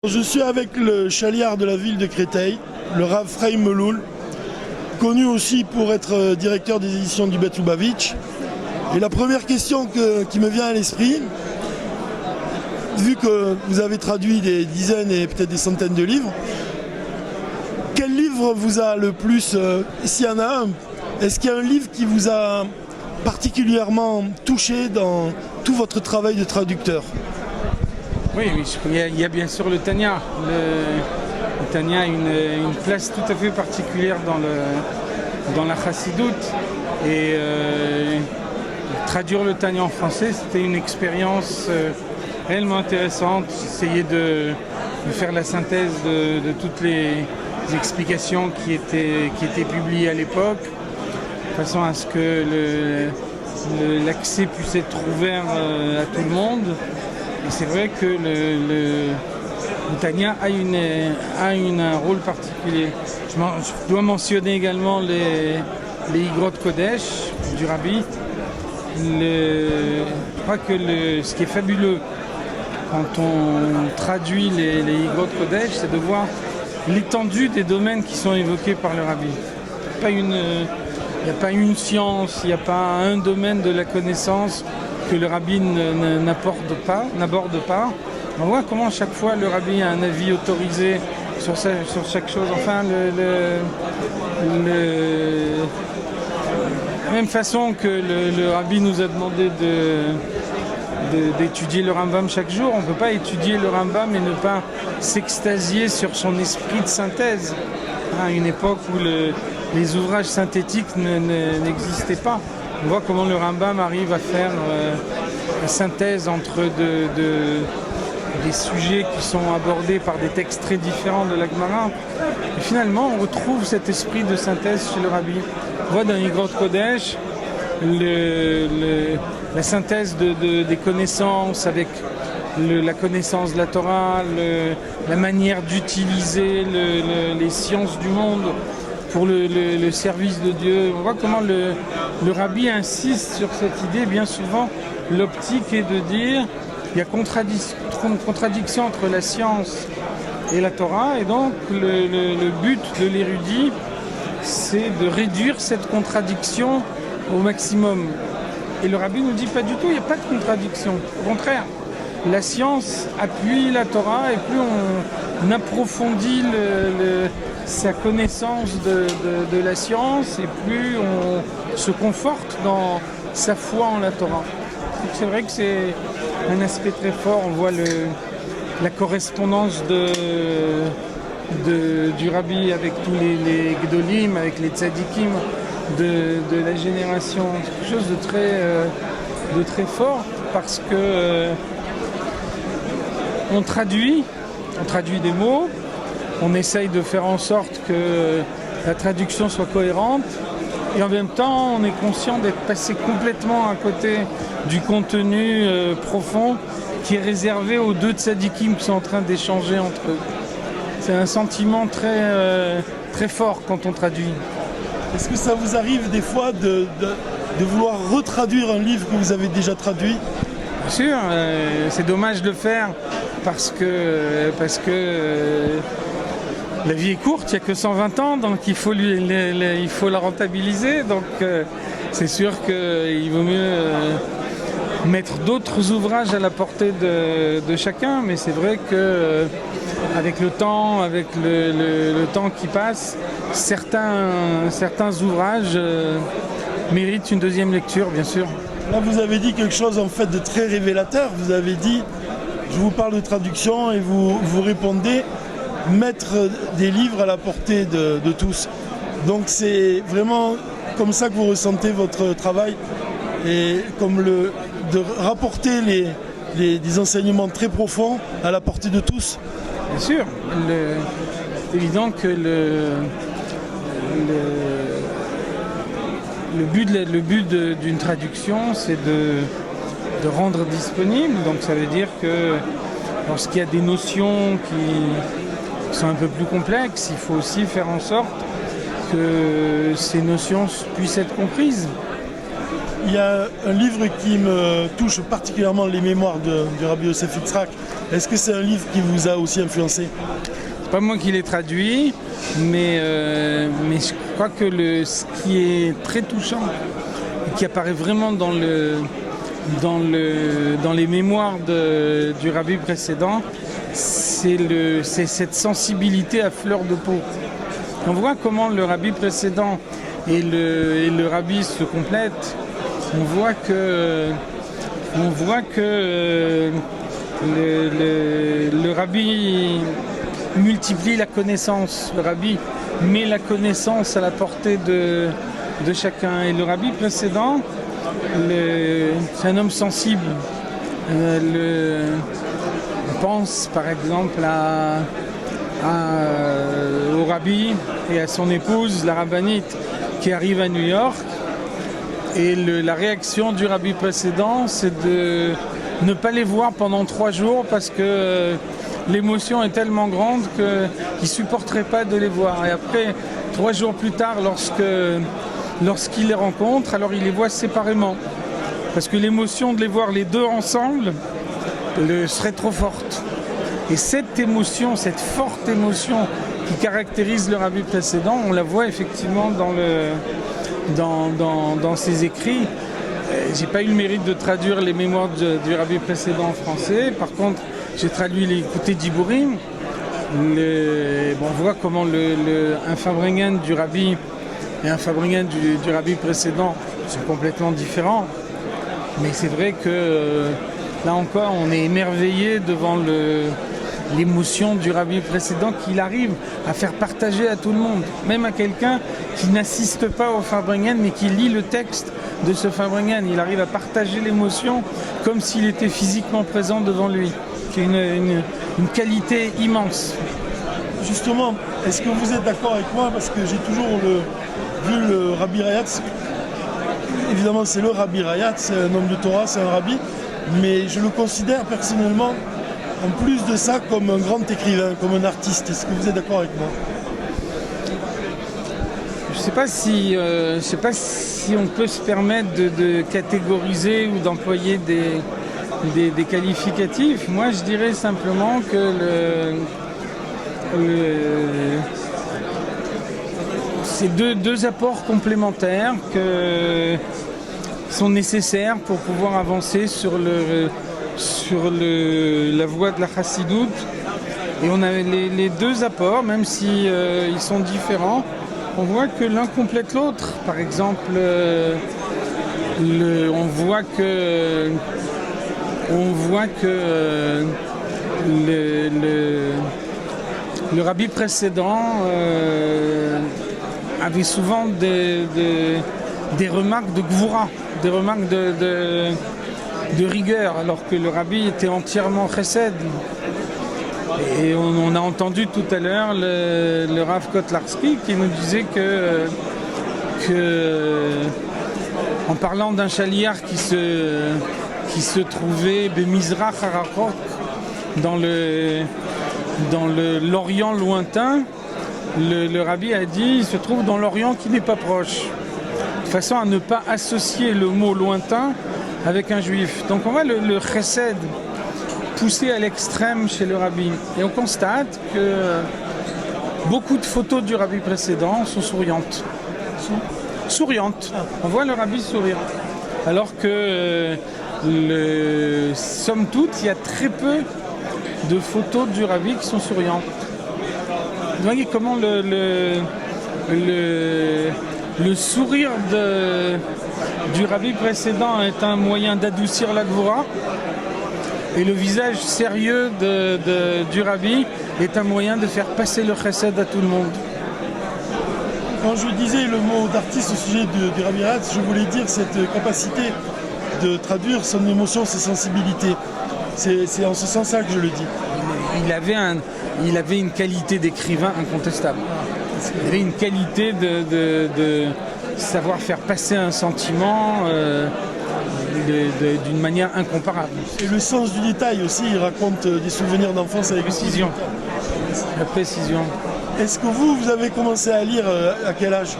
Je suis avec le chaliard de la ville de Créteil, le Rav Chaim Meloul, connu aussi pour être directeur des éditions du Bet Lubavitch. Et la première question qui me vient à l'esprit, vu que vous avez traduit des dizaines et peut-être des centaines de livres, quel livre vous a le plus, s'il y en a un, est-ce qu'il y a un livre qui vous a particulièrement touché dans tout votre travail de traducteur ? Oui, il y a bien sûr le Tanya. Le Tanya a une place tout à fait particulière dans la Chassidoute. Et traduire le Tanya en français, c'était une expérience réellement intéressante. Essayer de faire la synthèse de toutes les explications qui étaient publiées à l'époque, de façon à ce que l'accès puisse être ouvert à tout le monde. Et c'est vrai que le Tanya a un rôle particulier. Je dois mentionner également les Igrot Kodesh du Rabbi. Je crois que ce qui est fabuleux quand on traduit les Igrot Kodesh, c'est de voir l'étendue des domaines qui sont évoqués par le Rabbi. Il n'y a pas une science, il n'y a pas un domaine de la connaissance que le Rabbi n'aborde pas. On voit comment à chaque fois le Rabbi a un avis autorisé sur chaque chose. Enfin, la même façon que le Rabbi nous a demandé d'étudier le Rambam chaque jour, on ne peut pas étudier le Rambam et ne pas s'extasier sur son esprit de synthèse. À une époque où les ouvrages synthétiques n'existaient pas. On voit comment le Rambam arrive à faire la synthèse entre des sujets qui sont abordés par des textes très différents de la Gemara. Et finalement, on retrouve cet esprit de synthèse chez le Rabbi. On voit dans Igrot Kodesh la synthèse des connaissances avec la connaissance de la Torah, la manière d'utiliser les sciences du monde pour le service de Dieu. On voit comment le Rabbi insiste sur cette idée. Bien souvent, l'optique est de dire il y a contradiction entre la science et la Torah, et donc le but de l'érudit, c'est de réduire cette contradiction au maximum. Et le Rabbi nous dit pas du tout, il n'y a pas de contradiction. Au contraire, la science appuie la Torah, et plus on approfondit sa connaissance de la science, et plus on se conforte dans sa foi en la Torah. Donc c'est vrai que c'est un aspect très fort. On voit la correspondance du Rabbi avec tous les Gdolim, avec les Tzadikim de la génération. C'est quelque chose de très fort, parce que on traduit des mots. On essaye de faire en sorte que la traduction soit cohérente, et en même temps on est conscient d'être passé complètement à côté du contenu profond qui est réservé aux deux tzadikim qui sont en train d'échanger entre eux. C'est un sentiment très fort quand on traduit. Est-ce que ça vous arrive des fois de vouloir retraduire un livre que vous avez déjà traduit ? Bien sûr, c'est dommage de le faire parce que la vie est courte, il n'y a que 120 ans, donc il faut la rentabiliser. Donc c'est sûr qu'il vaut mieux mettre d'autres ouvrages à la portée de chacun, mais c'est vrai que avec le temps qui passe, certains ouvrages méritent une deuxième lecture, bien sûr. Là, vous avez dit quelque chose en fait de très révélateur. Vous avez dit, je vous parle de traduction, et vous répondez, mettre des livres à la portée de tous. Donc c'est vraiment comme ça que vous ressentez votre travail, et comme de rapporter des enseignements très profonds à la portée de tous. Bien sûr, c'est évident que le but d'une traduction, c'est de rendre disponible. Donc ça veut dire que lorsqu'il y a des notions qui sont un peu plus complexes, il faut aussi faire en sorte que ces notions puissent être comprises. Il y a un livre qui me touche particulièrement, les mémoires du Rabbi Yosef Yitzhak. Est-ce que c'est un livre qui vous a aussi influencé? C'est pas moi qui l'ai traduit, mais je crois que ce qui est très touchant et qui apparaît vraiment dans les mémoires du rabbi précédent, c'est cette sensibilité à fleur de peau. On voit comment le rabbi précédent et le rabbi se complètent. On voit que le rabbi multiplie la connaissance. Le rabbi met la connaissance à la portée de chacun. Et le rabbi précédent, c'est un homme sensible. On pense par exemple au rabbi et à son épouse, la rabbinite, qui arrive à New York. Et la réaction du rabbi précédent, c'est de ne pas les voir pendant 3 jours parce que l'émotion est tellement grande qu'il ne supporterait pas de les voir. Et après, 3 jours plus tard, lorsqu'il les rencontre, alors il les voit séparément. Parce que l'émotion de les voir les deux ensemble serait trop forte. Et cette émotion, cette forte émotion qui caractérise le rabbi précédent, on la voit effectivement dans ses écrits. J'ai pas eu le mérite de traduire les mémoires du rabbi précédent en français. Par contre, j'ai traduit les Écoutés d'Ibourim. On voit comment un Farbrengen du rabbi et un Farbrengen du rabbi précédent sont complètement différents. Mais c'est vrai que là encore, on est émerveillé devant l'émotion du rabbi précédent qu'il arrive à faire partager à tout le monde, même à quelqu'un qui n'assiste pas au Farbrengen mais qui lit le texte de ce Farbrengen. Il arrive à partager l'émotion comme s'il était physiquement présent devant lui. C'est une qualité immense. Justement, est-ce que vous êtes d'accord avec moi? Parce que j'ai toujours vu le Rabbi Rayatz. Évidemment, c'est le Rabbi Rayatz, c'est un homme de Torah, c'est un rabbi, mais je le considère personnellement, en plus de ça, comme un grand écrivain, comme un artiste. Est-ce que vous êtes d'accord avec moi? Je ne sais pas si on peut se permettre de catégoriser ou d'employer des qualificatifs. Moi, je dirais simplement que c'est deux apports complémentaires qui sont nécessaires pour pouvoir avancer sur la voie de la chassidoute. Et on a les deux apports, même si ils sont différents, on voit que l'un complète l'autre. Par exemple, on voit que le rabbi précédent avait souvent des remarques de gvoura, des remarques de rigueur, alors que le rabbi était entièrement chesed. Et on a entendu tout à l'heure le Rav Kotlarski qui nous disait que en parlant d'un chaliar qui se trouvait Bemizrach Harakok dans l'Orient lointain, le rabbi a dit il se trouve dans l'Orient qui n'est pas proche, de façon à ne pas associer le mot lointain avec un juif. Donc on voit le chesed poussé à l'extrême chez le rabbi. Et on constate que beaucoup de photos du rabbi précédent sont souriantes. Souriantes. On voit le rabbi sourire. Alors que, somme toute, il y a très peu de photos du rabbi qui sont souriantes. Vous voyez comment le sourire du rabbi précédent est un moyen d'adoucir la gvoura. Et le visage sérieux du rabbi est un moyen de faire passer le chesed à tout le monde. Quand je disais le mot d'artiste au sujet du Rabbi Rayatz, je voulais dire cette capacité de traduire son émotion, ses sensibilités. C'est en ce sens-là que je le dis. Il avait une qualité d'écrivain incontestable. Il avait une qualité de savoir faire passer un sentiment d'une manière incomparable. Et le sens du détail aussi, il raconte des souvenirs d'enfance avec précision. La précision. Est-ce que vous avez commencé à lire à quel âge?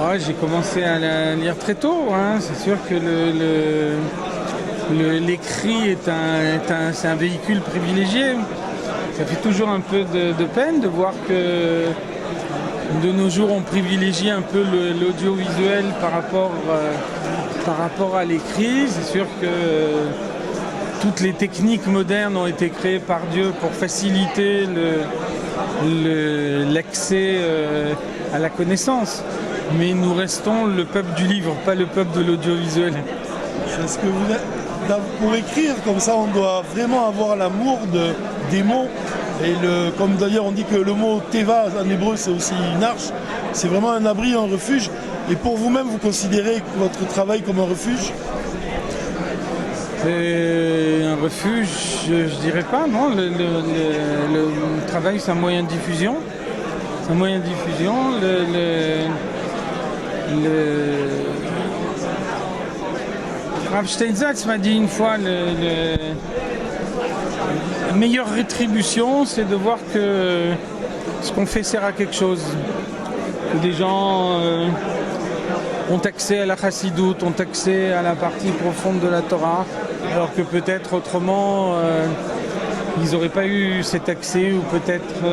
Ouais, j'ai commencé à la lire très tôt, hein. C'est sûr que l'écrit c'est un véhicule privilégié. Ça fait toujours un peu de peine de voir que de nos jours on privilégie un peu l'audiovisuel par rapport à l'écrit. C'est sûr que toutes les techniques modernes ont été créées par Dieu pour faciliter l'accès à la connaissance. Mais nous restons le peuple du livre, pas le peuple de l'audiovisuel. Est-ce que pour écrire comme ça, on doit vraiment avoir l'amour des mots. Et comme d'ailleurs on dit que le mot teva en hébreu c'est aussi une arche, c'est vraiment un abri, un refuge. Et pour vous-même, vous considérez votre travail comme un refuge? Un refuge, je dirais pas, non. Le travail, c'est un moyen de diffusion. C'est un moyen de diffusion. Rav Steinzatz m'a dit une fois la meilleure rétribution, c'est de voir que ce qu'on fait sert à quelque chose. Que des gens ont accès à la chassidoute, ont accès à la partie profonde de la Torah, alors que peut-être autrement ils n'auraient pas eu cet accès, ou peut-être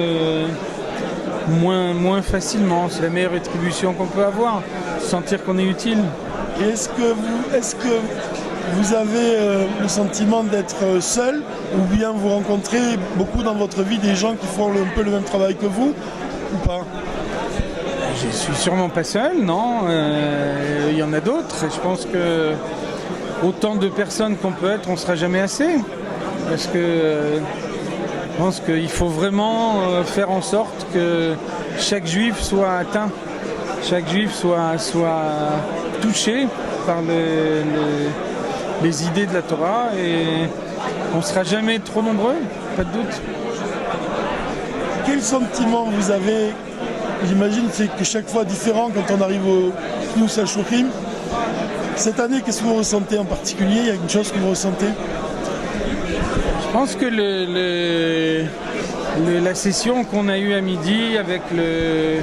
moins facilement. C'est la meilleure rétribution qu'on peut avoir, sentir qu'on est utile. Et est-ce que vous avez le sentiment d'être seul, ou bien vous rencontrez beaucoup dans votre vie des gens qui font un peu le même travail que vous, ou pas? Je suis sûrement pas seul, non. Il y en a d'autres. Et je pense que autant de personnes qu'on peut être, on ne sera jamais assez. Parce que je pense qu'il faut vraiment faire en sorte que chaque juif soit atteint, chaque juif soit touché par les idées de la Torah, et on ne sera jamais trop nombreux, pas de doute. Quel sentiment vous avez? J'imagine c'est que chaque fois différent quand on arrive au Knus HaShluchim. Cette année, qu'est-ce que vous ressentez en particulier? Il y a une chose que vous ressentez? Je pense que la session qu'on a eue à midi avec le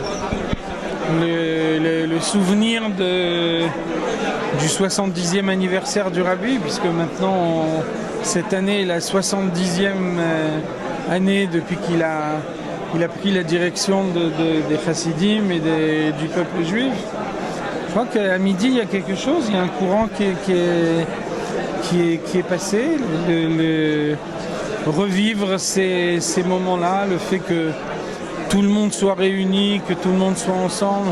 souvenir du 70e anniversaire du Rabbi, puisque maintenant, cette année est la 70e année depuis qu'il a pris la direction des chassidim et du peuple juif. Je crois qu'à midi, il y a quelque chose, il y a un courant qui est passé. Revivre ces moments-là, le fait que tout le monde soit réuni, que tout le monde soit ensemble,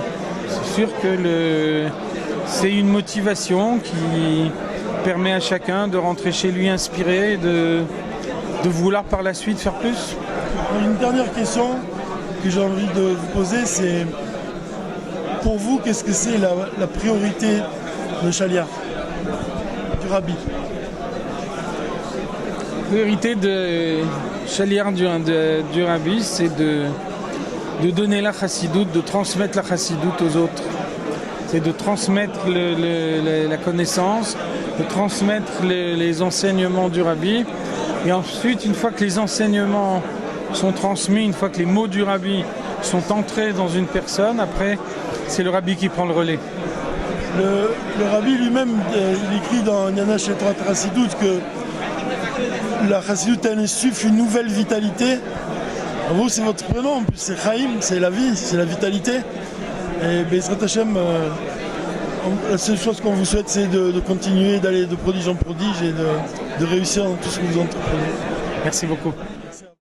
c'est sûr que c'est une motivation qui permet à chacun de rentrer chez lui inspiré, de vouloir par la suite faire plus. Une dernière question que j'ai envie de vous poser, c'est pour vous, qu'est-ce que c'est la priorité de Shaliach, du Rabbi? La priorité de Shaliach du Rabbi, c'est de donner la chassidoute, de transmettre la chassidoute aux autres. C'est de transmettre la connaissance, de transmettre les enseignements du Rabbi. Et ensuite, une fois que les enseignements sont transmis, une fois que les mots du Rabbi sont entrés dans une personne, après, c'est le Rabbi qui prend le relais. Le Rabbi lui-même, il écrit dans Yana Shetrat Chassidut que la Chassidut elle insuffle une nouvelle vitalité. Vous, c'est votre prénom, en plus c'est Chaim, c'est la vie, c'est la vitalité. Et Bezrat Hashem, la seule chose qu'on vous souhaite, c'est de continuer d'aller de prodige en prodige et de réussir dans tout ce que vous entreprenez. Merci beaucoup.